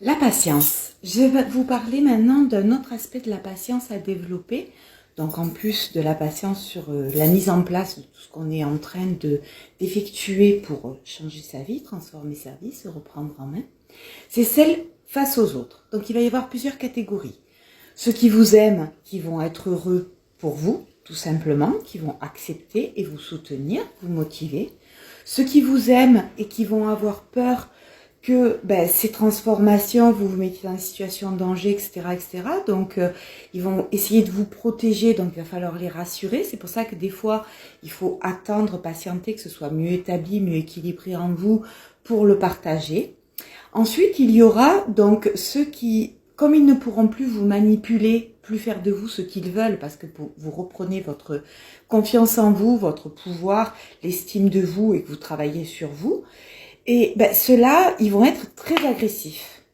La patience. Je vais vous parler maintenant d'un autre aspect de la patience à développer. Donc en plus de la patience sur la mise en place de tout ce qu'on est en train d'effectuer pour changer sa vie, transformer sa vie, se reprendre en main, c'est celle face aux autres. Donc il va y avoir plusieurs catégories. Ceux qui vous aiment, qui vont être heureux pour vous, tout simplement, qui vont accepter et vous soutenir, vous motiver. Ceux qui vous aiment et qui vont avoir peur que ces transformations, vous vous mettez dans une situation de danger, etc. etc. Donc, ils vont essayer de vous protéger, donc il va falloir les rassurer. C'est pour ça que des fois, il faut attendre, patienter, que ce soit mieux établi, mieux équilibré en vous pour le partager. Ensuite, il y aura donc ceux qui, comme ils ne pourront plus vous manipuler, plus faire de vous ce qu'ils veulent, parce que vous reprenez votre confiance en vous, votre pouvoir, l'estime de vous et que vous travaillez sur vous, et ceux-là, ils vont être très agressifs.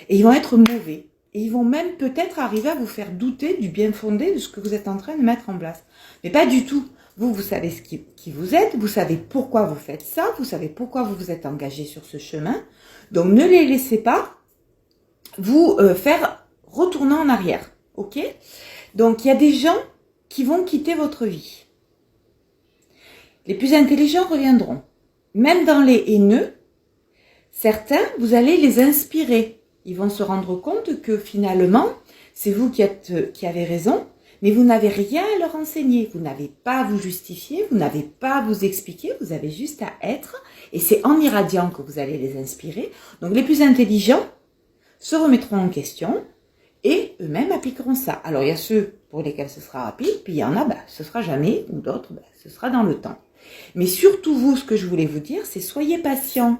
Et ils vont être mauvais. Et ils vont même peut-être arriver à vous faire douter du bien fondé de ce que vous êtes en train de mettre en place. Mais pas du tout. Vous savez qui vous êtes, vous savez pourquoi vous faites ça, vous savez pourquoi vous vous êtes engagé sur ce chemin. Donc ne les laissez pas vous faire retourner en arrière. Ok ? Donc il y a des gens qui vont quitter votre vie. Les plus intelligents reviendront. Même dans les haineux, certains, vous allez les inspirer. Ils vont se rendre compte que finalement, c'est vous qui avez raison, mais vous n'avez rien à leur enseigner. Vous n'avez pas à vous justifier, vous n'avez pas à vous expliquer, vous avez juste à être. Et c'est en irradiant que vous allez les inspirer. Donc les plus intelligents se remettront en question et eux-mêmes appliqueront ça. Alors il y a ceux pour lesquels ce sera rapide, puis il y en a, ce sera jamais, ou d'autres, ce sera dans le temps. Mais surtout vous, ce que je voulais vous dire, c'est soyez patient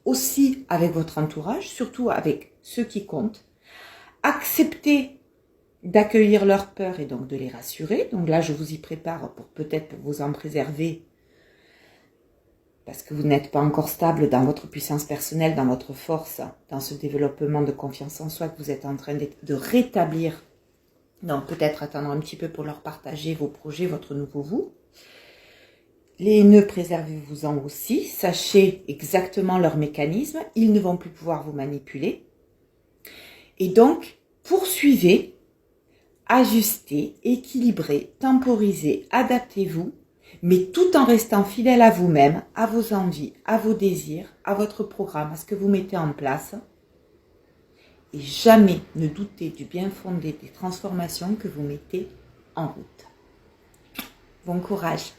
aussi avec votre entourage, surtout avec ceux qui comptent. Acceptez d'accueillir leurs peurs et donc de les rassurer. Donc là, je vous y prépare peut-être pour vous en préserver, parce que vous n'êtes pas encore stable dans votre puissance personnelle, dans votre force, dans ce développement de confiance en soi que vous êtes en train de rétablir. Donc peut-être attendre un petit peu pour leur partager vos projets, votre nouveau vous. Les haineux, préservez-vous-en aussi, sachez exactement leur mécanisme, ils ne vont plus pouvoir vous manipuler. Et donc, poursuivez, ajustez, équilibrez, temporisez, adaptez-vous, mais tout en restant fidèle à vous-même, à vos envies, à vos désirs, à votre programme, à ce que vous mettez en place. Et jamais ne doutez du bien fondé des transformations que vous mettez en route. Bon courage!